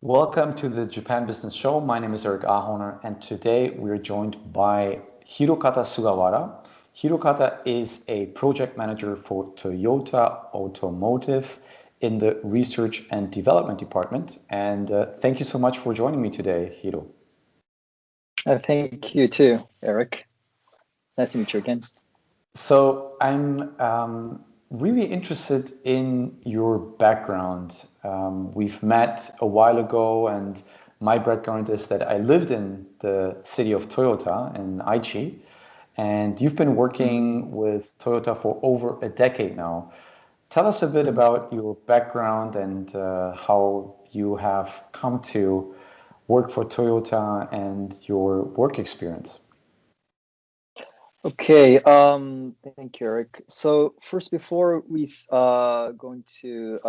Welcome to the Japan Business Show. My name is Eric Ahoner, and today we are joined by Hirokata Sugawara. Hirokata is a project manager for Toyota Automotive in the Research and Development Department. And thank you so much for joining me today, Hiro. Thank you too, Eric. Nice to meet you again. So I'm really interested in your background. We've met a while ago, and my background is that I lived in the city of Toyota in Aichi, and you've been working with Toyota for over a decade now. Tell us a bit about your background and how you have come to work for Toyota and your work experience. Okay, thank you, Eric. So first, before we go into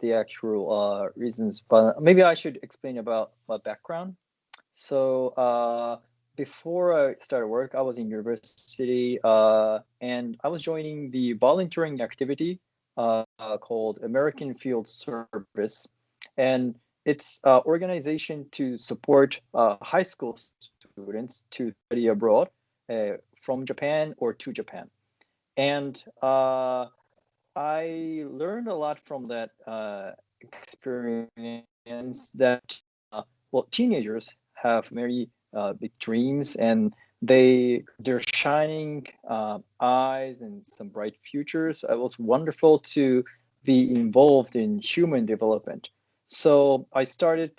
the actual reasons, but maybe I should explain about my background. So before I started work, I was in university, and I was joining the volunteering activity called American Field Service, and it's an organization to support high school students to study abroad from Japan or to Japan. And I learned a lot from that experience that, well, teenagers have very big dreams, and they're shining eyes and some bright futures. It was wonderful to be involved in human development. So I started.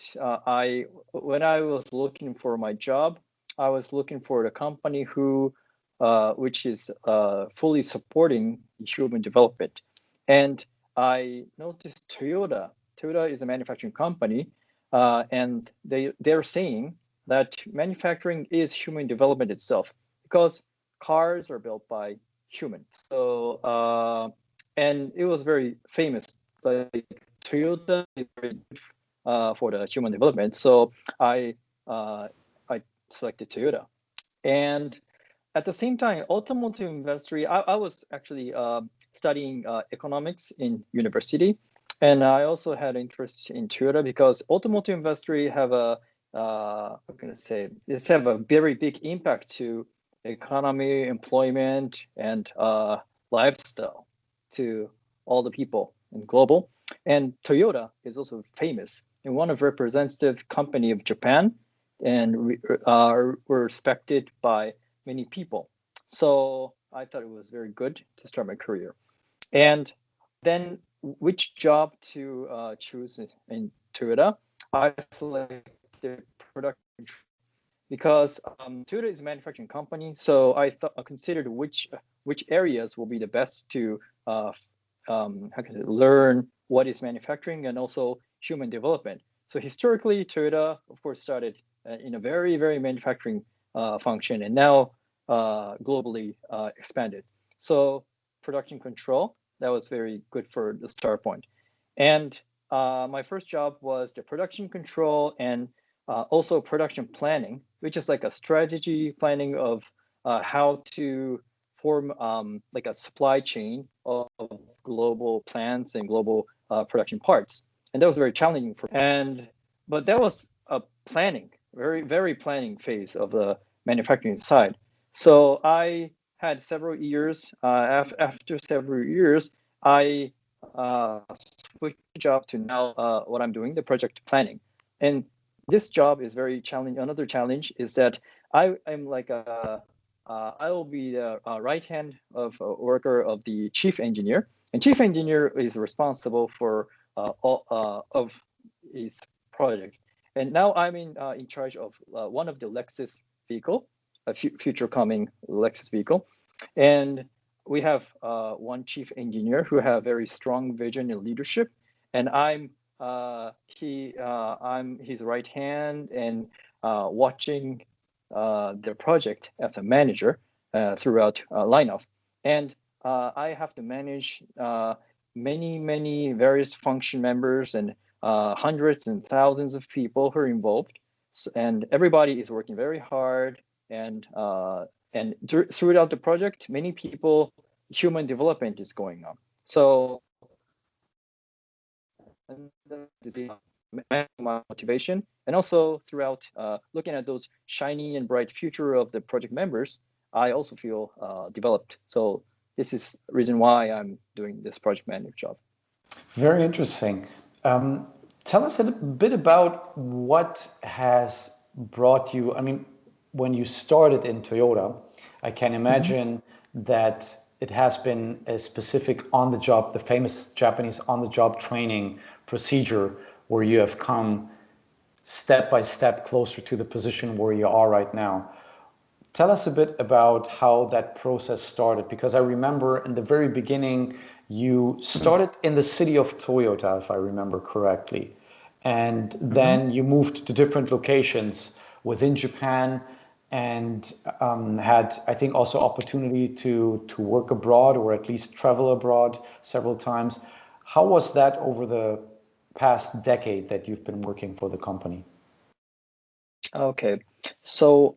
When I was looking for my job, I was looking for a company which is fully supporting human development. And I noticed Toyota. Toyota is a manufacturing company, and they're saying that manufacturing is human development itself because cars are built by humans. So and it was very famous. Like Toyota is very good for the human development. So I selected Toyota, and at the same time, automotive industry. I was actually studying economics in university, and I also had interest in Toyota because automotive industry have I'm gonna say this have a very big impact to economy, employment, and lifestyle to all the people in global. And Toyota is also famous and one of representative company of Japan, and were respected by many people. So I thought it was very good to start my career. And then which job to choose in Toyota? I selected production because Toyota is a manufacturing company. So I considered which areas will be the best to how can I learn what is manufacturing and also human development. So historically, Toyota, of course, started in a very manufacturing function, and now globally expanded. So production control, that was very good for the start point. And my first job was the production control and also production planning, which is like a strategy planning of how to form like a supply chain of global plants and global production parts. And that was very challenging for me. But that was a planning, very planning phase of the manufacturing side. So I had several years. After several years, I switched job to now what I'm doing, the project planning. And this job is very challenging. Another challenge is that I am like I will be the right hand of worker of the chief engineer, and chief engineer is responsible for all of his project. And now I'm in charge of one of the Lexus vehicle, a future coming Lexus vehicle, and we have one chief engineer who have very strong vision and leadership, and I'm his right hand and watching their project as a manager throughout lineup. And I have to manage many various function members and hundreds and thousands of people who are involved. And everybody is working very hard. And throughout the project, many people, human development is going on. So and this is my motivation. And also throughout looking at those shiny and bright future of the project members, I also feel developed. So this is the reason why I'm doing this project manager job. Very interesting. Tell us a bit about what has brought you. I mean, when you started in Toyota, I can imagine that it has been a specific on the job, the famous Japanese on the job training procedure where you have come step by step closer to the position where you are right now. Tell us a bit about how that process started, because I remember in the very beginning, you started in the city of Toyota, if I remember correctly, and then you moved to different locations within Japan and had, I think, also opportunity to work abroad or at least travel abroad several times. How was that over the past decade that you've been working for the company? Okay, so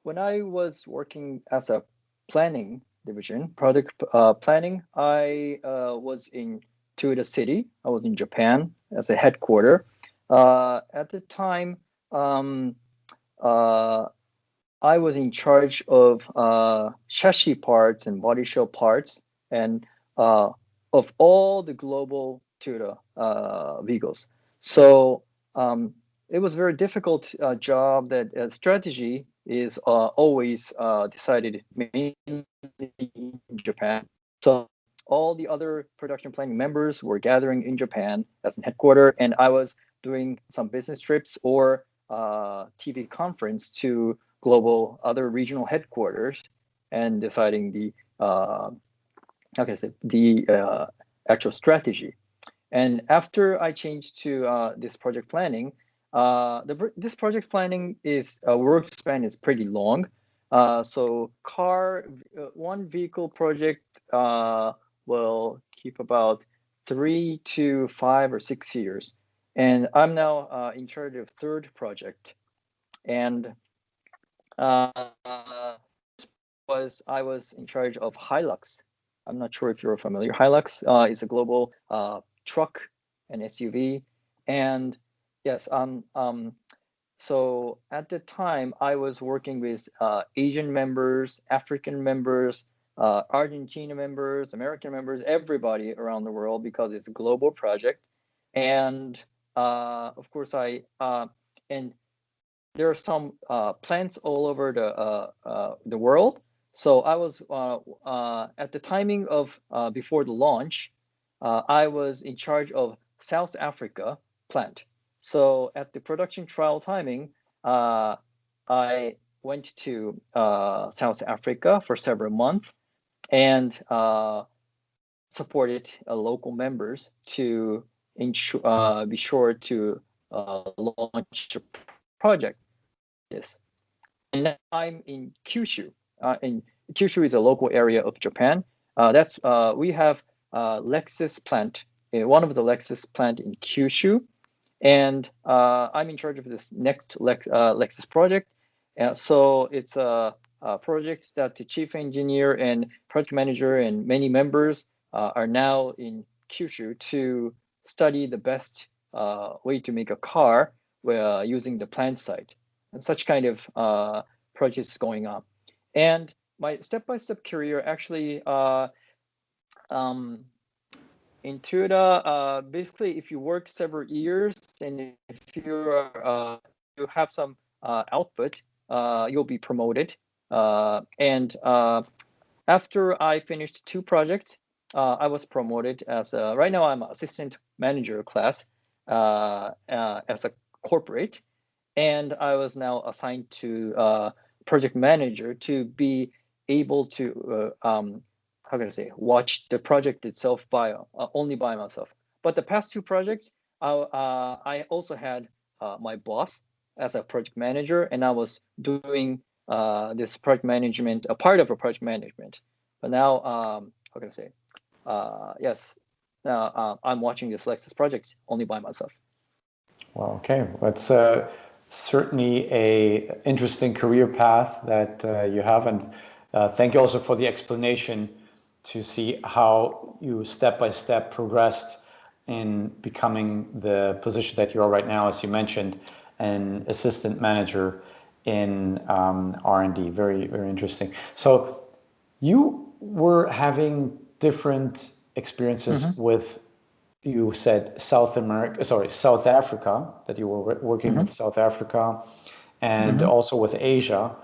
when I was working as a planning division, product planning, I was in Toyota City. I was in Japan as a headquarter. At the time, uh, I was in charge of chassis parts and body shell parts, and of all the global Toyota vehicles. So it was a very difficult job. That strategy is always decided mainly in Japan. So all the other production planning members were gathering in Japan as an headquarter, and I was doing some business trips or TV conference to global other regional headquarters and deciding the how can I say the actual strategy. And after I changed to this project planning, this project planning is work span is pretty long. So one vehicle project will keep about 3 to 5 or 6 years. And I'm now in charge of third project. And uh, I was in charge of Hilux. I'm not sure if you're familiar. Hilux is a global truck and SUV, and yes, so at the time I was working with Asian members, African members, Argentina members, American members, everybody around the world because it's a global project, and of course and there are some plants all over the world. So I was at the timing of before the launch, I was in charge of South Africa plant. So at the production trial timing, I went to South Africa for several months and supported local members to be sure to launch the project. This. And now I'm in Kyushu. In Kyushu is a local area of Japan. That's we have Lexus plant, one of the Lexus plant in Kyushu, and I'm in charge of this next Lexus project. So it's a project that the chief engineer and project manager and many members are now in Kyushu to study the best way to make a car using the plant site. And such kind of projects going on. And my step-by-step career actually in Toyota, basically, if you work several years and if you have some output, you'll be promoted. And after I finished 2 projects, I was promoted as right now I'm assistant manager class as a corporate, and I was now assigned to project manager to be able to how can I say watch the project itself by only by myself. But the past 2 projects, I also had my boss as a project manager, and I was doing this project management, a part of a project management. But now, how can I say? Yes, now I'm watching this Lexus projects only by myself. Well, okay, that's certainly a interesting career path that you have, and thank you also for the explanation to see how you step by step progressed in becoming the position that you are right now, as you mentioned, an assistant manager in R&D. Very, very interesting. So you were having different experiences with, you said South America, sorry, South Africa, that you were working with South Africa and also with Asia.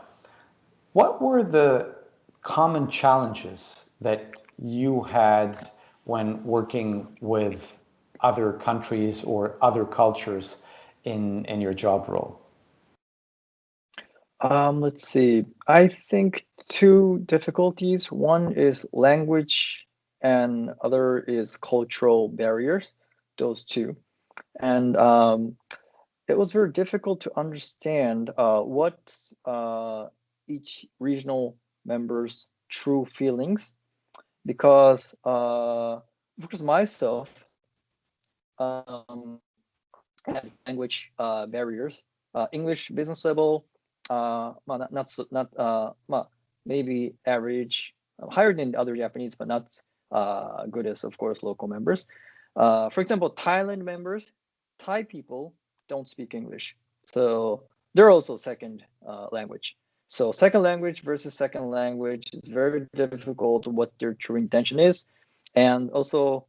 What were the common challenges that you had when working with other countries or other cultures in your job role? Let's see. I think two difficulties. One is language, and other is cultural barriers. Those two, and it was very difficult to understand what each regional member's true feelings, because of course myself um, had language barriers. English business level, maybe average, higher than other Japanese, but not good as, of course, local members. For example, Thailand members, Thai people don't speak English, so they're also second language. So second language versus second language is very difficult. What their true intention is, and also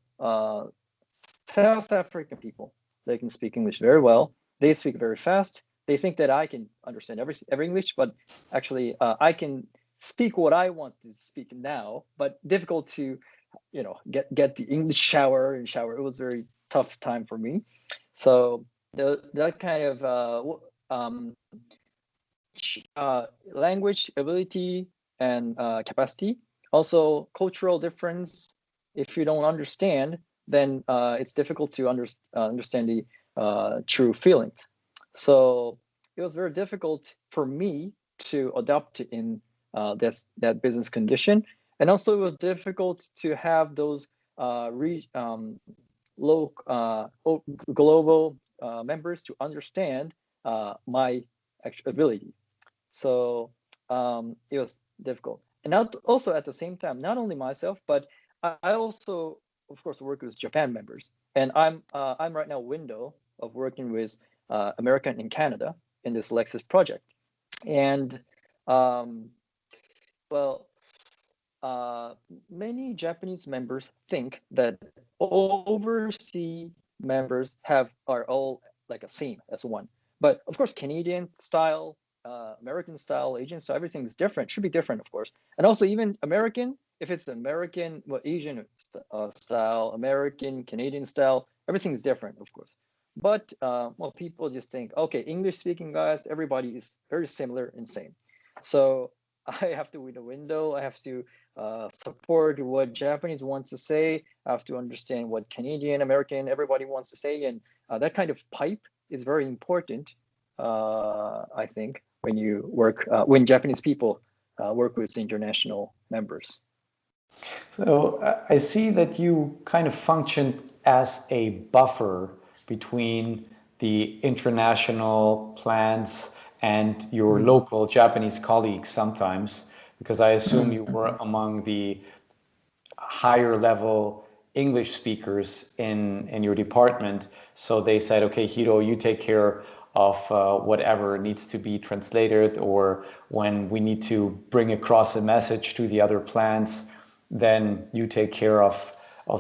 South African people, they can speak English very well. They speak very fast. They think that I can understand every English, but actually I can speak what I want to speak now, but difficult to, get the English shower and shower. It was a very tough time for me. So that kind of language ability and capacity, also cultural difference. If you don't understand, then it's difficult to understand the true feelings. So it was very difficult for me to adapt in that business condition, and also it was difficult to have those low global members to understand my actual ability. So it was difficult. And not also at the same time, not only myself, but I also, of course, work with Japan members. And I'm right now window of working with America and Canada in this Lexus project. And um, well, many Japanese members think that overseas members are all like a same as one. But of course, Canadian style, American style, Asian style, everything's different. Should be different, of course. And also even American, if it's American, Asian style, American, Canadian style, everything's different, of course. But people just think, okay, English speaking guys, everybody is very similar and same. So I have to read a window. I have to support what Japanese wants to say. I have to understand what Canadian, American, everybody wants to say, and that kind of pipe is very important. I think when you work, when Japanese people work with international members. So I see that you kind of function as a buffer between the international plans and your local Japanese colleagues sometimes, because I assume you were among the higher level English speakers in your department. So they said, okay, Hiro, you take care of whatever needs to be translated, or when we need to bring across a message to the other plants, then you take care of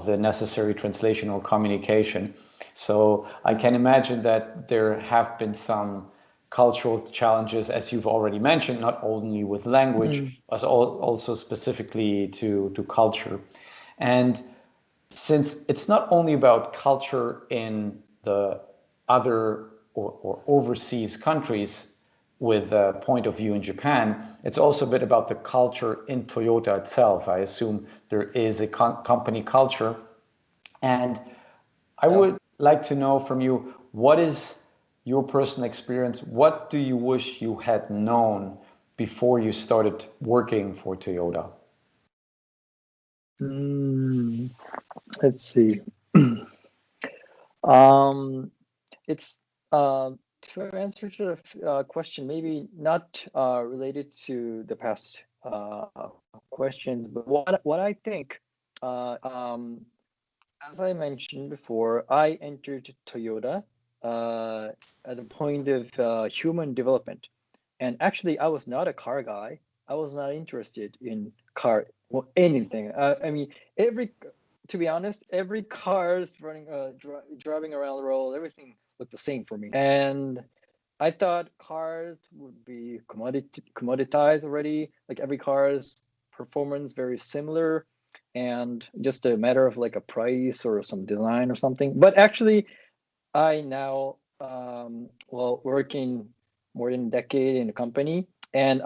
the necessary translation or communication. So I can imagine that there have been some cultural challenges, as you've already mentioned, not only with language, but also specifically to culture. And since it's not only about culture in the other or overseas countries with a point of view in Japan, it's also a bit about the culture in Toyota itself. I assume there is a company culture. And I would like to know from you, what is your personal experience? What do you wish you had known before you started working for Toyota? Let's see. um, it's to answer to the question, maybe not related to the past questions, but what I think, as I mentioned before, I entered Toyota uh, at the point of human development. And actually, I was not a car guy. I was not interested in car or anything. I mean, to be honest, every cars running, driving around the road, everything looked the same for me. And I thought cars would be commoditized already. Like every car's performance very similar, and just a matter of like a price or some design or something. But actually, I now well working more than a decade in a company, and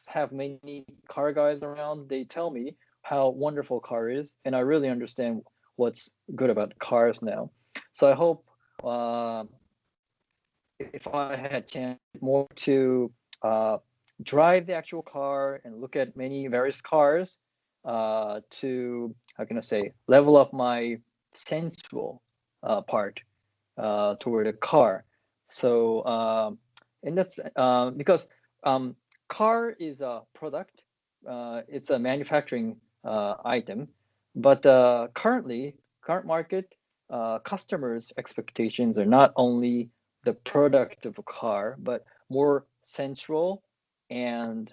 have many car guys around. They tell me how wonderful car is, and I really understand what's good about cars now. So I hope uh, if I had chance more to drive the actual car and look at many various cars to how can I say level up my sensual part toward a car. So and that's because car is a product, it's a manufacturing item, but current market customers' expectations are not only the product of a car, but more sensual and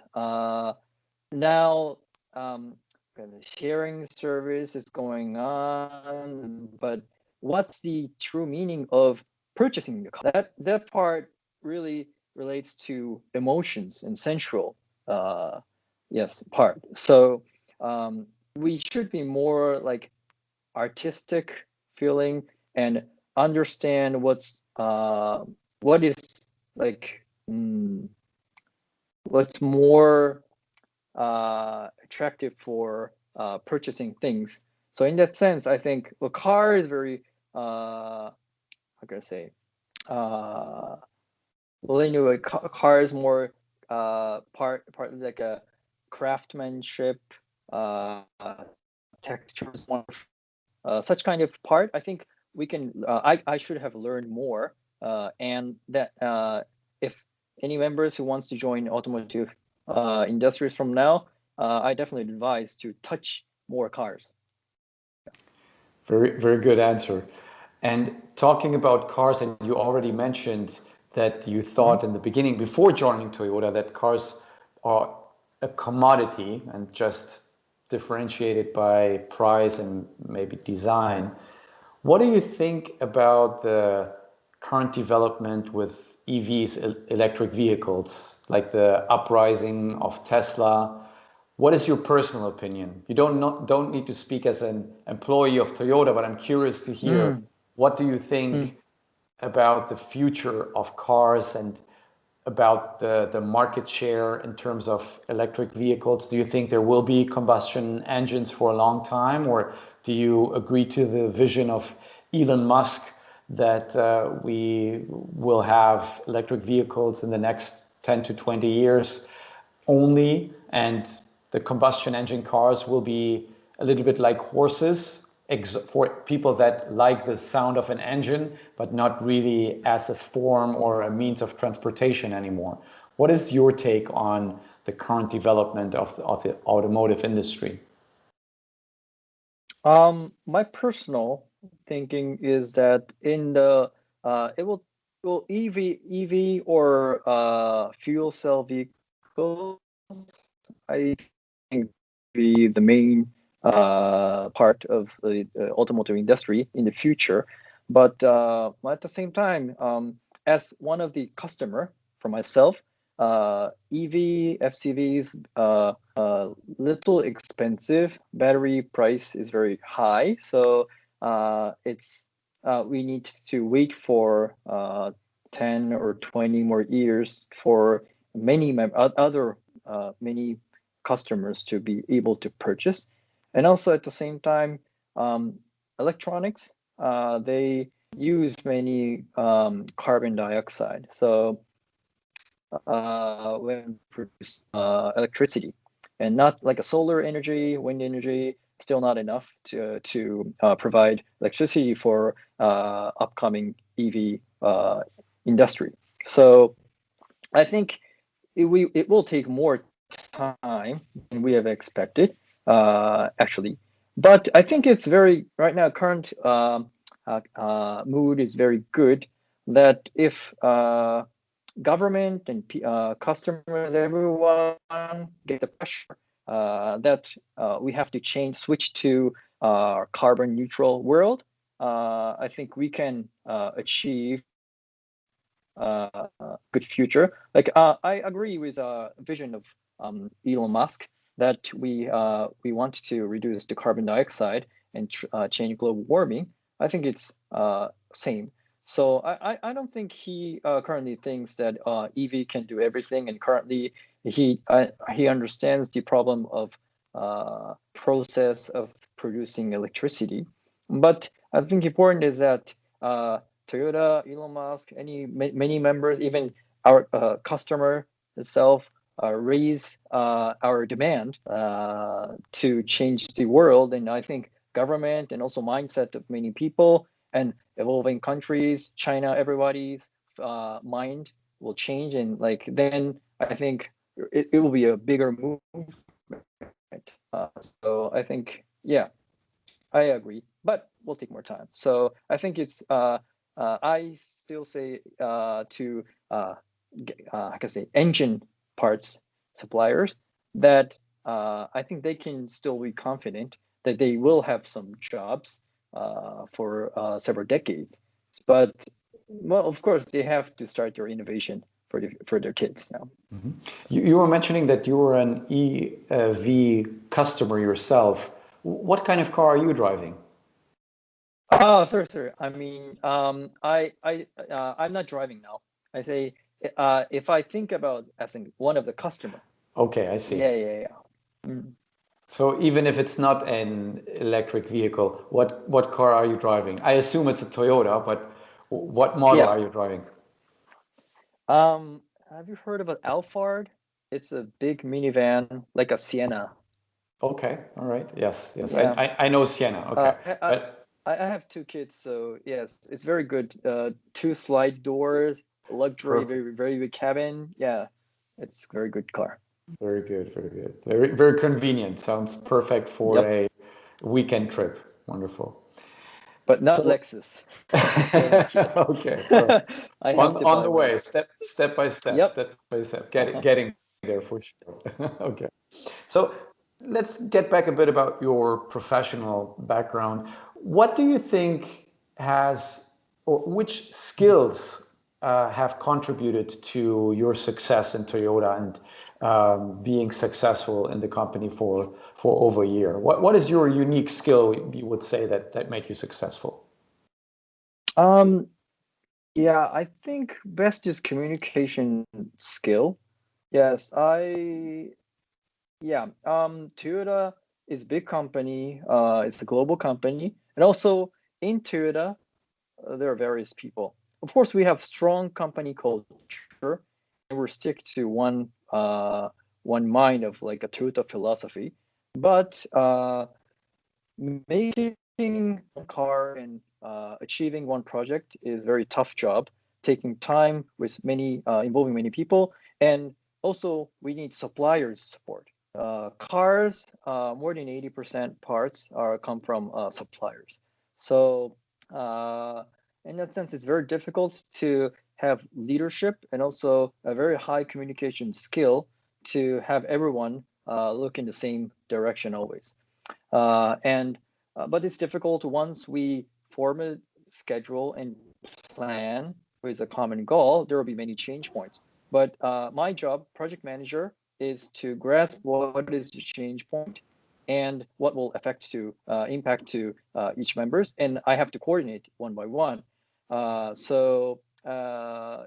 now the sharing service is going on, but what's the true meaning of purchasing the car? That part really relates to emotions and sensual, uh, yes, part. So we should be more like artistic feeling and understand what is like what's more attractive for purchasing things. So in that sense, I think a car is very how can I say uh, well anyway, car is more partly like a craftsmanship, texture is wonderful. Such kind of part, I think we can. I should have learned more, and that if any members who wants to join automotive industries from now, I definitely advise to touch more cars. Very, very good answer. And talking about cars, and you already mentioned that you Mhm. thought in the beginning, before joining Toyota, that cars are a commodity and just differentiated by price and maybe design. What do you think about the current development with EVs, electric vehicles, like the uprising of Tesla? What is your personal opinion? You don't need to speak as an employee of Toyota, but I'm curious to hear Mm, what do you mm. think about the future of cars and about the market share in terms of electric vehicles? Do you think there will be combustion engines for a long time, or do you agree to the vision of Elon Musk that we will have electric vehicles in the next 10 to 20 years only, and the combustion engine cars will be a little bit like horses for people that like the sound of an engine, but not really as a form or a means of transportation anymore. What is your take on the current development of the automotive industry? My personal thinking is that in the it will EV or fuel cell vehicles, I think be the main part of the automotive industry in the future. But at the same time, as one of the customer for myself, EV FCVs little expensive. Battery price is very high, so it's we need to wait for 10 or 20 more years for other many customers to be able to purchase. And also at the same time, um, electronics, they use many carbon dioxide. So when produce electricity, and not like a solar energy, wind energy, still not enough to provide electricity for upcoming EV industry. So I think it will take more time than we have expected, actually. But I think it's very right now. Current mood is very good. That if government and customers, everyone get the pressure that we have to switch to carbon neutral world. I think we can achieve good future. Like I agree with vision of Elon Musk that we want to reduce the carbon dioxide and change global warming. I think it's same. So I don't think he currently thinks that EV can do everything, and currently he understands the problem of process of producing electricity. But I think important is that Toyota, Elon Musk, many members, even our customer itself, raise our demand to change the world. And I think government and also mindset of many people and evolving countries, China, everybody's mind will change, and like then I think it will be a bigger movement. So I think yeah, I agree, but we'll take more time. So I think it's I still say to I can say engine parts suppliers that I think they can still be confident that they will have some jobs for several decades. But well, of course, they have to start their innovation for their kids now. Mm-hmm. You were mentioning that you were an EV customer yourself. What kind of car are you driving? Oh, sorry. I mean, I'm not driving now. I say, if I think about as in one of the customer. Okay, I see. Yeah. Mm. So even if it's not an electric vehicle, what car are you driving? I assume it's a Toyota, but what model Yeah. are you driving? Have you heard about Alphard? It's a big minivan, like a Sienna. Okay, all right. Yes. Yeah. I know Sienna. Okay, I, I but I have two kids, so yes, it's very good. Two slide doors, luxury, perfect. very big cabin. Yeah, it's a very good car. Very good. Very good. Very convenient. Sounds perfect for Yep, a weekend trip. Wonderful. but not So Lexus. Still not yet. okay, all right. I have to On buy the one. way, step by step, Yep. step by step, getting there for sure. Okay. So let's get back a bit about your professional background. What do you think has, or which skills have contributed to your success in Toyota and being successful in the company for over a year? What is your unique skill you would say that made you successful? Um, yeah, I think best is communication skill. Yes, Toyota is big company. It's a global company, and also in Toyota, there are various people. Of course, we have strong company culture, and we're stick to one mind of like a Toyota philosophy. But making one car and achieving one project is very tough job, taking time with many involving many people, and also we need suppliers support. Cars, more than 80% parts are come from suppliers. So in that sense, it's very difficult to have leadership and also a very high communication skill to have everyone look in the same direction always. And but it's difficult once we form a schedule and plan with a common goal. There will be many change points. But my job, project manager, is to grasp what is the change point and what will affect to impact to each members, and I have to coordinate one by one. So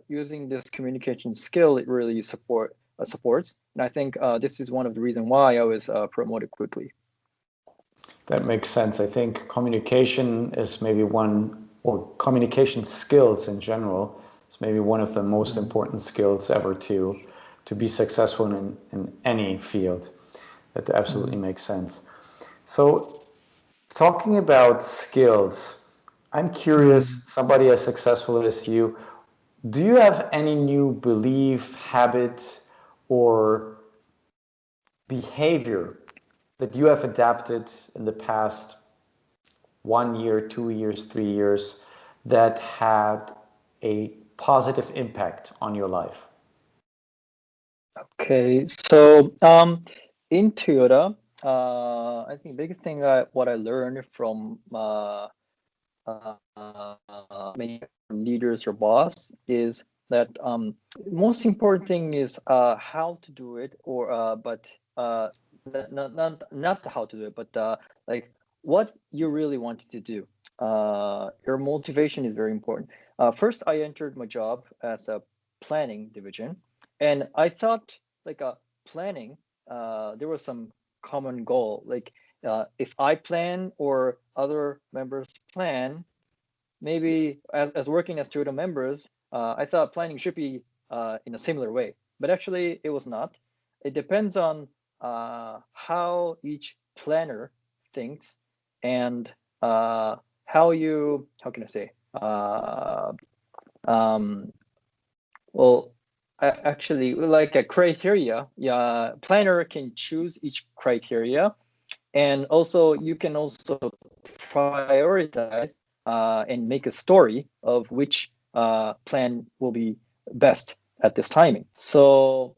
using this communication skill, it really supports, and I think this is one of the reasons why I was promoted quickly. That makes sense. I think communication is maybe one, or communication skills in general, is maybe one of the most important skills ever to be successful in any field. That absolutely makes sense. So, talking about skills, I'm curious, somebody as successful as you, do you have any new belief, habit, or behavior that you have adapted in the past 1 year, 2 years, 3 years that had a positive impact on your life? Okay, so in Toyota, I think biggest thing what I learned from many leaders or boss is that most important thing is how to do it, or but not how to do it, but like what you really wanted to do. Your motivation is very important. First, I entered my job as a planning division, and I thought like a planning. There was some common goal, like if I plan or other members plan, maybe as working as Toyota members, I thought planning should be in a similar way, but actually it was not. It depends on how each planner thinks and how can I say, um, well, actually like a criteria, yeah, planner can choose each criteria, and also you can also prioritize and make a story of which plan will be best at this timing. So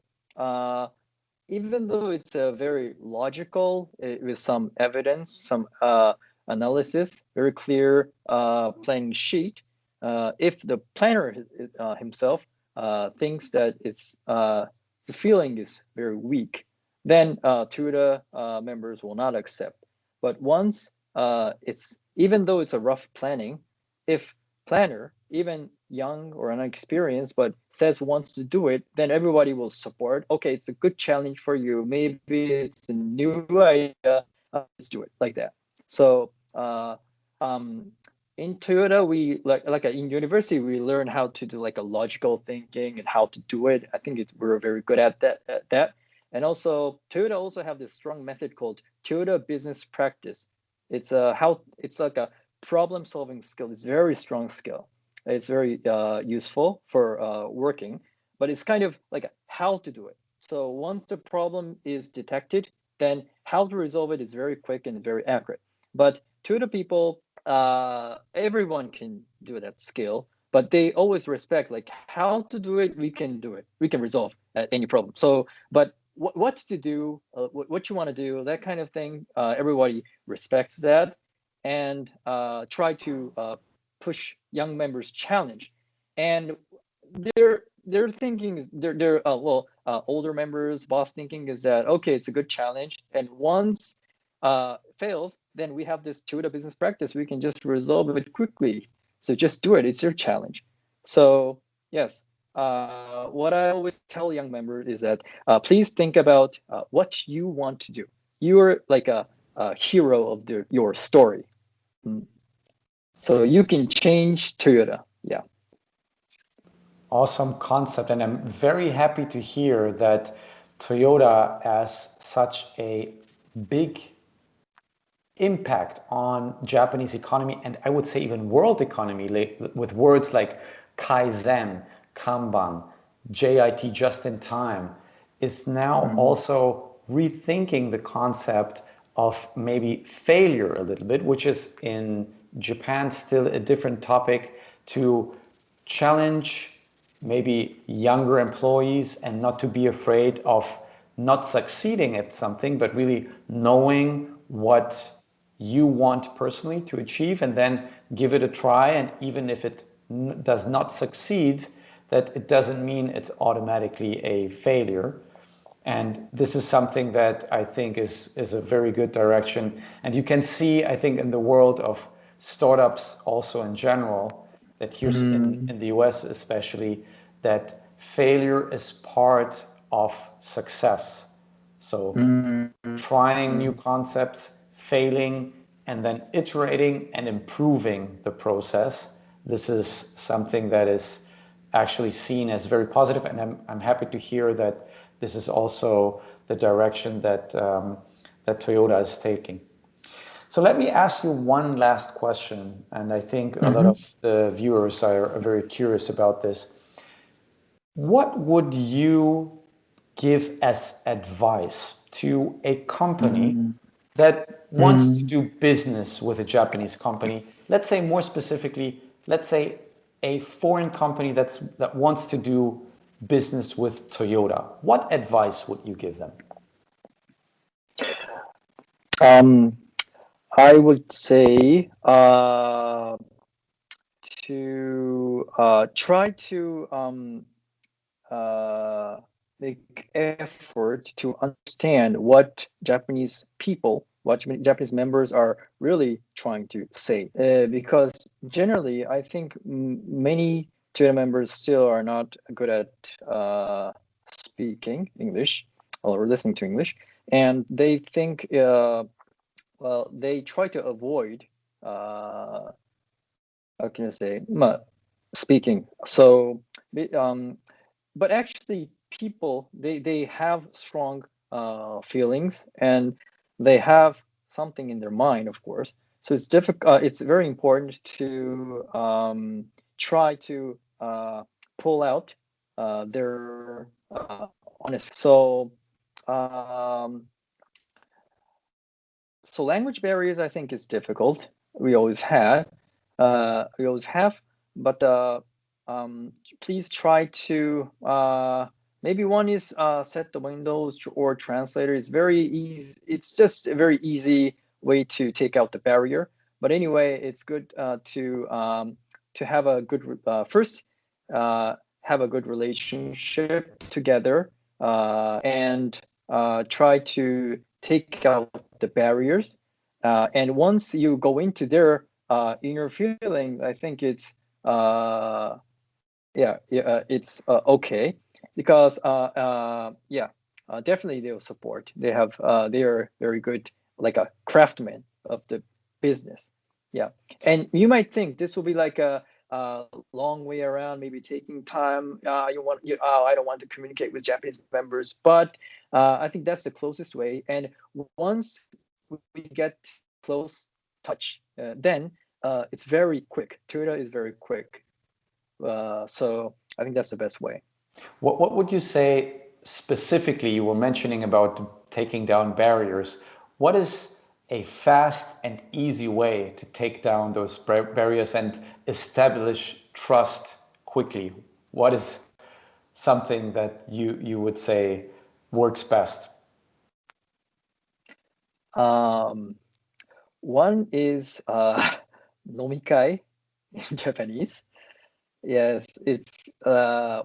even though it's a very logical with some evidence, some analysis, very clear planning sheet, if the planner himself thinks that it's the feeling is very weak, then TUDA members will not accept. But once it's, even though it's a rough planning, if planner, even young or inexperienced, but says wants to do it, then everybody will support. Okay, it's a good challenge for you. Maybe it's a new idea. Let's do it like that. So in Toyota, we like in university, we learn how to do like a logical thinking and how to do it. I think we're very good at that. And also Toyota also have this strong method called Toyota business practice. It's like a problem solving skill. It's very strong skill. It's very useful for working, but it's kind of like how to do it. So once the problem is detected, then how to resolve it is very quick and very accurate. But to the people, everyone can do that skill, but they always respect like how to do it. We can do it. We can resolve any problem. So, but what to do, what you want to do, that kind of thing. Everybody respects that, and try to push young members challenge, and their thinking is their older members boss thinking is that okay, it's a good challenge, and once fails, then we have this Toyota business practice, we can just resolve it quickly, so just do it, it's your challenge. So yes, what I always tell young members is that please think about what you want to do. You're like a hero of your story. So you can change Toyota. Yeah. Awesome concept. And I'm very happy to hear that Toyota has such a big impact on Japanese economy, and I would say even world economy, with words like Kaizen, Kanban, JIT, just in time, is now also rethinking the concept of maybe failure a little bit, which is in Japan still a different topic, to challenge maybe younger employees and not to be afraid of not succeeding at something, but really knowing what you want personally to achieve and then give it a try. And even if it does not succeed, that it doesn't mean it's automatically a failure. And this is something that I think is a very good direction. And you can see, I think, in the world of startups also in general, that here in the US especially, that failure is part of success. So trying new concepts, failing, and then iterating and improving the process. This is something that is actually seen as very positive, and I'm happy to hear that this is also the direction that that Toyota is taking. So let me ask you one last question, and I think a lot of the viewers are very curious about this. What would you give as advice to a company that wants to do business with a Japanese company, let's say more specifically, let's say a foreign company that wants to do business with Toyota, what advice would you give them? I would say to try to make effort to understand what Japanese people, what Japanese members are really trying to say. Because generally, I think many Toyota members still are not good at speaking English or listening to English, and they think, well, they try to avoid, how can I say, speaking. So, but actually people they have strong feelings, and they have something in their mind, of course. So it's difficult, it's very important to try to pull out their honest. Um, so language barriers, I think, is difficult. We always have, but please try to maybe one is set the windows or translator. It's very easy. It's just a very easy way to take out the barrier. But anyway, it's good to have a good first have a good relationship together, and try to take out the barriers. And once you go into their inner feeling, I think it's it's okay, because definitely they'll support. They are very good, like a craftsman of the business. Yeah, and you might think this will be like a long way around, maybe taking time. I don't want to communicate with Japanese members, but I think that's the closest way. And once we get close touch, then it's very quick. Toyota is very quick. So I think that's the best way. What would you say specifically? You were mentioning about taking down barriers. What is a fast and easy way to take down those barriers and establish trust quickly? What is something that you would say works best? One is nomikai in Japanese. Yes, it's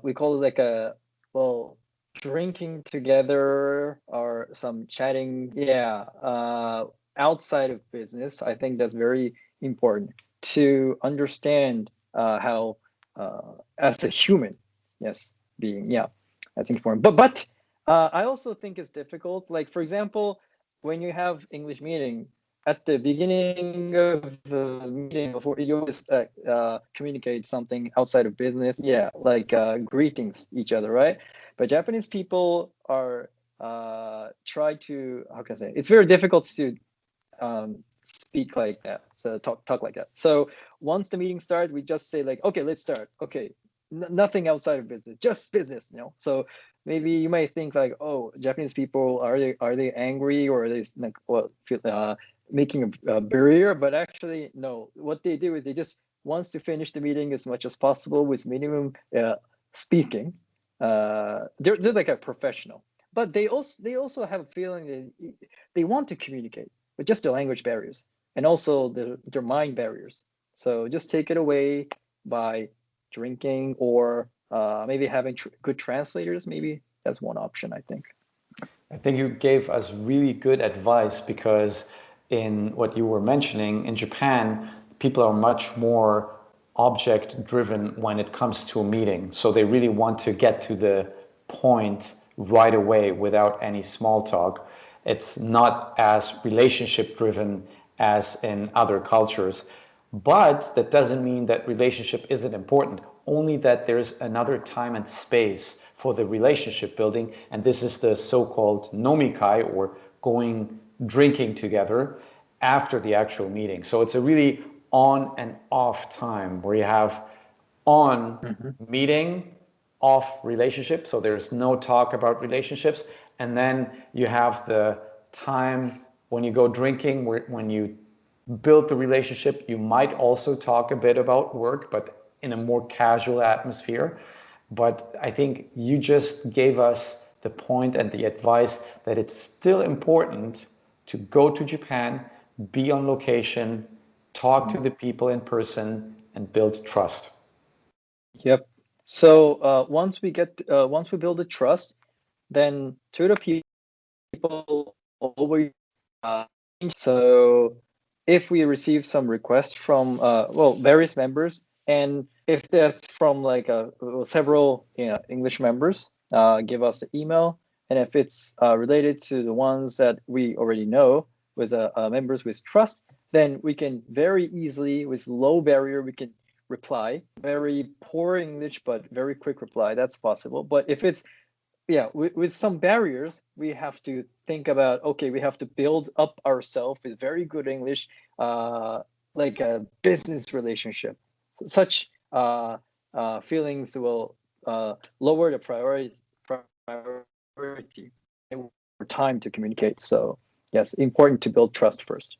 we call it like a, well, drinking together or some chatting. Yeah, outside of business. I think that's very important to understand how as a human, yes, being. Yeah, that's important. But I also think it's difficult. Like for example, when you have English meeting, at the beginning of the meeting, before you always communicate something outside of business, yeah, like greetings each other, right? But Japanese people are try to, how can I say, it's very difficult to speak like that, so talk like that. So once the meeting starts, we just say like, okay, let's start. Okay, nothing outside of business, just business, you know. So maybe you might think like, oh, Japanese people, are they angry, or are they like, well, making a barrier? But actually no, what they do is they just wants to finish the meeting as much as possible with minimum speaking. They're like a professional, but they also have a feeling that they want to communicate, but just the language barriers and also their mind barriers. So just take it away by drinking, or maybe having good translators. Maybe that's one option, I think. I think you gave us really good advice, because in what you were mentioning, in Japan, people are much more object driven when it comes to a meeting. So they really want to get to the point right away without any small talk. It's not as relationship driven as in other cultures. But that doesn't mean that relationship isn't important, only that there's another time and space for the relationship building. And this is the so-called nomikai, or going drinking together after the actual meeting. So it's a really on and off time, where you have on meeting, off relationship. So there's no talk about relationships. And then you have the time when you go drinking, when you build the relationship, you might also talk a bit about work, but in a more casual atmosphere. But I think you just gave us the point and the advice that it's still important to go to Japan, be on location, talk to the people in person, and build trust. Yep. So once we build the trust, then to the people always. So if we receive some requests from various members, and if that's from like several English members, give us the email, and if it's related to the ones that we already know with members with trust, then we can very easily, with low barrier, we can reply. Very poor English, but very quick reply. That's possible. But if it's with some barriers, we have to think about, okay, we have to build up ourselves with very good English, like a business relationship. Such feelings will lower the priority for time to communicate. So yes, important to build trust first.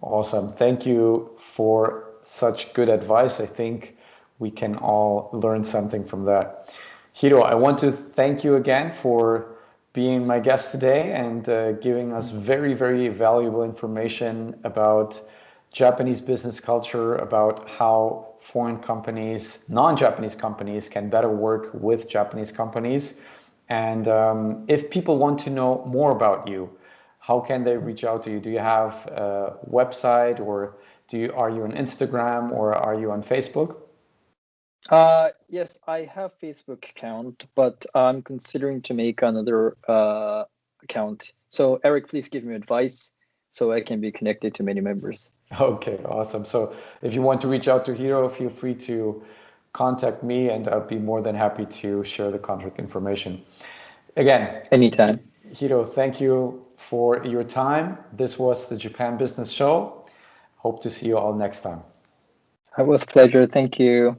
Awesome. Thank you for such good advice. I think we can all learn something from that. Hiro, I want to thank you again for being my guest today and giving us very, very valuable information about Japanese business culture, about how foreign companies, non-Japanese companies, can better work with Japanese companies. And if people want to know more about you, how can they reach out to you? Do you have a website, or are you on Instagram, or are you on Facebook? Yes, I have Facebook account, but I'm considering to make another account. So Eric, please give me advice so I can be connected to many members. Okay, awesome. So if you want to reach out to Hiro, feel free to contact me, and I'll be more than happy to share the contact information. Again, Anytime. Hiro, thank you for your time. This was the Japan Business Show. Hope to see you all next time. It was a pleasure. Thank you.